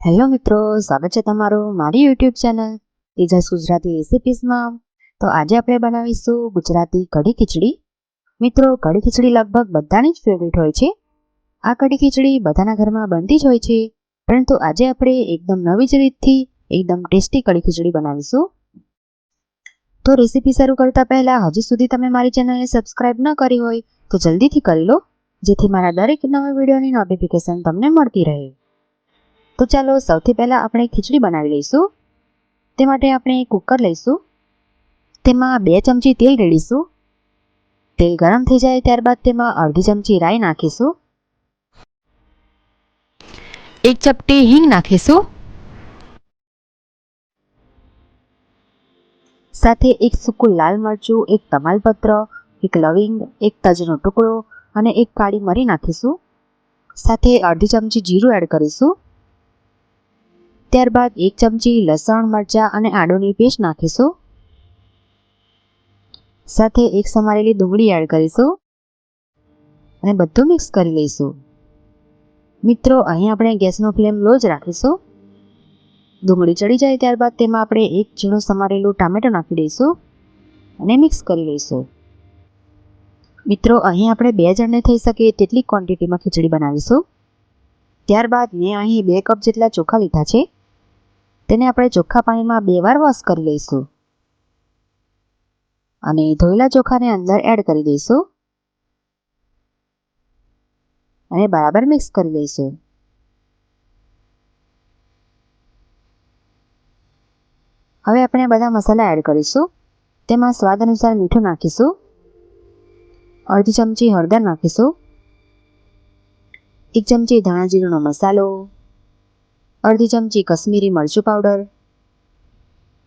Hello મિત્રો, સ્વાગત છે તમારું મારી યુટ્યુબ ચેનલ તેજસ ગુજરાતી રેસિપીઝમાં। તો આજે આપણે બનાવીશું ગુજરાતી કઢી ખીચડી। મિત્રો, કઢી ખીચડી લગભગ બધાની જ ફેવરિટ હોય છે। આ કઢી ખીચડી બધાના ઘરમાં બનતી જ હોય છે, પરંતુ આજે આપણે એકદમ નવી જ રીતથી એકદમ ટેસ્ટી કઢી ખીચડી બનાવીશું। તો રેસિપી શરૂ કરતા પહેલા હજી સુધી તમે મારી ચેનલને સબસ્ક્રાઇબ ન કરી હોય તો જલ્દીથી કરી લો, જેથી મારા દરેક નવા વિડીયોની નોટિફિકેશન તમને મળતી રહે। તો ચાલો સૌથી પહેલા આપણે ખીચડી બનાવી લઈશું। તે માટે આપણે કુકર લઈશું, તેમાં 2 ચમચી તેલ રેડીશું। તેલ ગરમ થઈ જાય ત્યારબાદ તેમાં અડધી ચમચી રાઈ નાખીશું, 1 ચપટી હિંગ નાખીશું, સાથે 1 સૂકું લાલ મરચું, 1 તમાલપત્ર, 1 લવિંગ, 1 તજનો ટુકડો અને 1 કાળી મરી નાખીશું। સાથે અડધી ચમચી જીરું એડ કરીશું। ત્યારબાદ 1 ચમચી લસણ, મરચાં અને આદુની પેસ્ટ નાખીશું। સાથે 1 સમારેલી ડુંગળી એડ કરીશું અને બધું મિક્સ કરી લઈશું। મિત્રો, અહીં આપણે ગેસનો ફ્લેમ લો જ રાખીશું। ડુંગળી ચડી જાય ત્યારબાદ તેમાં આપણે 1 ઝીણું સમારેલું ટામેટું નાખી દઈશું અને મિક્સ કરી લઈશું। મિત્રો, અહીં આપણે 2 જણને થઈ શકે તેટલી ક્વોન્ટિટીમાં ખીચડી બનાવીશું। ત્યારબાદ મેં અહીં 2 કપ જેટલા ચોખા લીધા છે, તેને આપણે ચોખ્ખા પાણીમાં 2 વાર વોશ કરી લઈશું અને ધોયેલા ચોખાને અંદર એડ કરી દઈશું અને બરાબર મિક્સ કરી લઈશું। હવે આપણે બધા મસાલા એડ કરીશું। તેમાં સ્વાદ અનુસાર મીઠું નાખીશું, અડધી ચમચી હળદર નાખીશું, 1 ચમચી ધાણા જીરુંનો મસાલો, અડધી ચમચી કશ્મીરી મરચું પાવડર,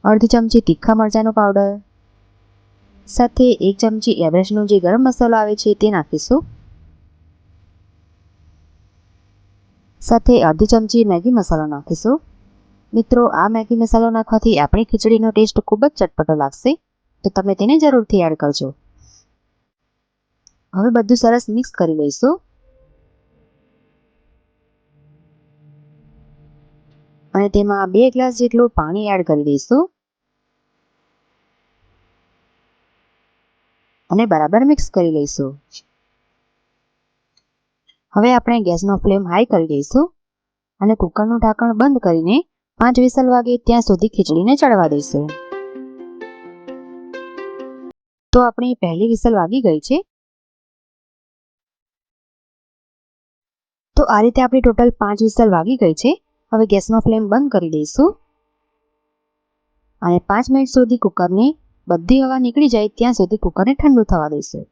અડધી ચમચી તીખા મરચાંનો પાવડર, સાથે 1 ચમચી એવરેસ્ટનો જે ગરમ મસાલો આવે છે તે નાખીશું, સાથે અડધી ચમચી મેગી મસાલો નાખીશું। મિત્રો, આ મેગી મસાલો નાખવાથી આપણી ખીચડીનો ટેસ્ટ ખૂબ જ ચટપટો લાગશે, તો તમે તેને જરૂરથી એડ કરજો। હવે બધું સરસ મિક્સ કરી લઈશું અને તેમાં 2 ગ્લાસ જેટલું પાણી એડ કરી દઈશું અને બરાબર મિક્સ કરી લઈશું। હવે આપણે ગેસનો ફ્લેમ હાઈ કરી દઈશું અને કુકરનું ઢાંકણ બંધ કરીને 5 વિસલ વાગે ત્યાં સુધી ખીચડીને ચડવા દઈશું। તો આપણી પહેલી વિસલ વાગી ગઈ છે। તો આ રીતે આપણી ટોટલ 5 વિસલ વાગી ગઈ છે। હવે ગેસનો ફ્લેમ બંધ કરી દઈશું અને 5 મિનિટ સુધી કુકરની બધી હવા નીકળી જાય ત્યાં સુધી કુકરને ઠંડુ થવા દઈશું।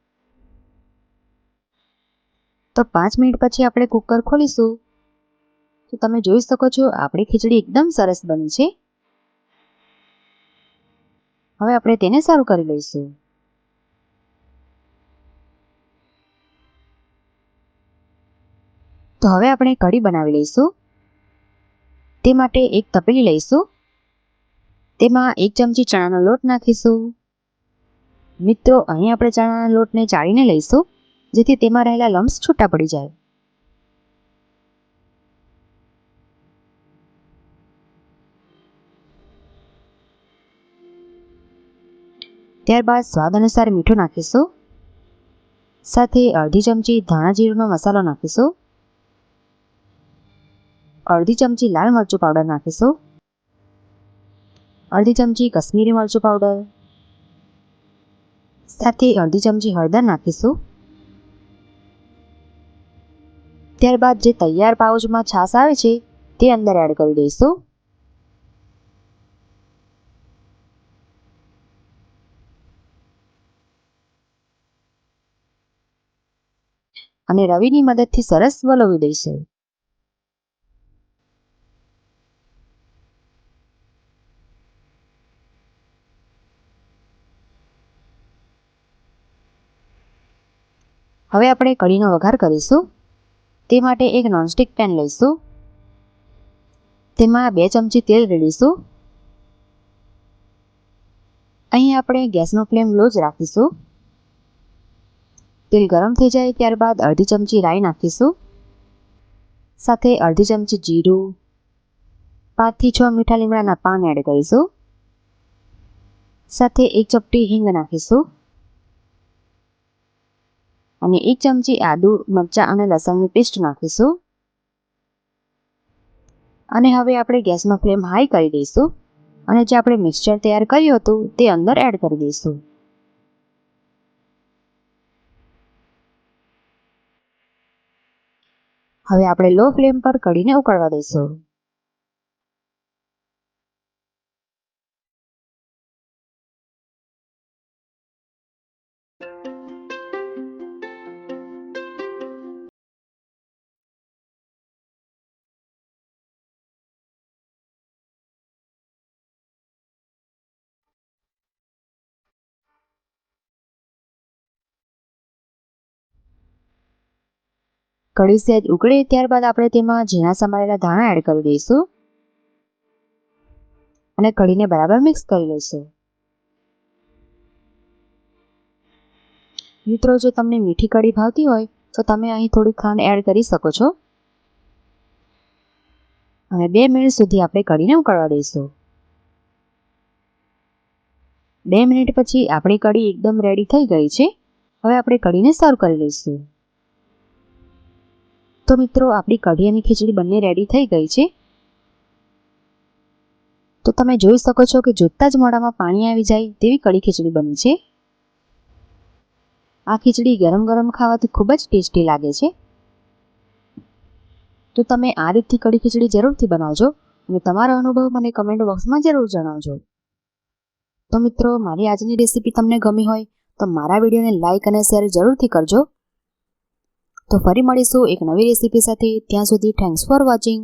તો 5 મિનિટ પછી આપણે કુકર ખોલીશું તો તમે જોઈ શકો છો આપણી ખીચડી એકદમ સરસ બની છે। હવે આપણે તેને સર્વ કરી લઈશું। તો હવે આપણે કઢી બનાવી લઈશું। તે માટે એક તપેલી લઈશું, તેમાં 1 ચમચી ચણાનો લોટ નાખીશું। મિત્રો, અહીં આપણે ચણાના લોટને ચાળીને લઈશું, જેથી તેમાં રહેલા લમ્સ છૂટા પડી જાય। ત્યારબાદ સ્વાદ અનુસાર મીઠું નાખીશું, સાથે અડધી ચમચી ધાણા જીરુંનો મસાલો નાખીશું, અડધી ચમચી લાલ મરચું પાવડર નાખીશું, અડધી ચમચી કશ્મીરી મરચું પાવડર, સાથે અડધી ચમચી હળદર નાખીશું। ત્યારબાદ જે તૈયાર પાઉચમાં છાશ આવે છે તે અંદર એડ કરી દઈશું અને રવીની મદદથી સરસ વલોવી દઈશું। હવે આપણે કઢીનો વઘાર કરીશું। તે માટે એક નોનસ્ટિક પેન લઈશું, તેમાં 2 ચમચી તેલ રેડીશું। અહીં આપણે ગેસનો ફ્લેમ લો જ રાખીશું। તેલ ગરમ થઈ જાય ત્યારબાદ અડધી ચમચી રાઈ નાખીશું, સાથે અડધી ચમચી જીરું, 5 થી 6 મીઠા લીમડાના પાન એડ કરીશું. સાથે 1 ચપટી હિંગ નાખીશું અને 1 ચમચી આદુ, મરચાં અને લસણની પેસ્ટ નાખીશું. અને હવે આપણે ગેસનો ફ્લેમ હાઈ કરી દઈશું અને જે આપણે મિક્સચર તૈયાર કર્યું હતું તે અંદર એડ કરી દઈશું. હવે આપણે લો ફ્લેમ પર કઢીને ઉકળવા દઈશું. કઢી સહેજ ઉકળે ત્યારબાદ આપણે તેમાં ઝીણા સમારેલા ધાણા એડ કરી દઈશું અને કઢીને બરાબર મિક્સ કરી લઈશું. મિત્રો, જો તમને મીઠી કઢી ભાવતી હોય તો તમે અહીં થોડી ખાંડ એડ કરી શકો છો. અને 2 મિનિટ સુધી આપણે કઢીને ઉકળવા દઈશું. 2 મિનિટ પછી આપણી કઢી એકદમ રેડી થઈ ગઈ છે. હવે આપણે કઢીને સર્વ કરી લઈશું. તો મિત્રો, આપણી કઢી અને ખીચડી બંને રેડી થઈ ગઈ છે. તો તમે જોઈ શકો છો કે જોતાં જ મોઢામાં પાણી આવી જાય તેવી કઢી ખીચડી બની છે. આ ખીચડી ગરમ ગરમ ખાવાથી ખૂબ જ ટેસ્ટી લાગે છે. તો તમે આ રીતથી કઢી ખીચડી જરૂરથી બનાવજો અને તમારો અનુભવ મને કમેન્ટ બોક્સમાં જરૂર જણાવજો. તો મિત્રો, મારી આજની રેસીપી તમને ગમી હોય તો મારા વિડીયોને લાઇક અને શેર જરૂરથી કરજો. તો ફરી મળીશું એક નવી રેસીપી સાથે. ત્યાં સુધી થેન્ક્સ ફોર વોચિંગ.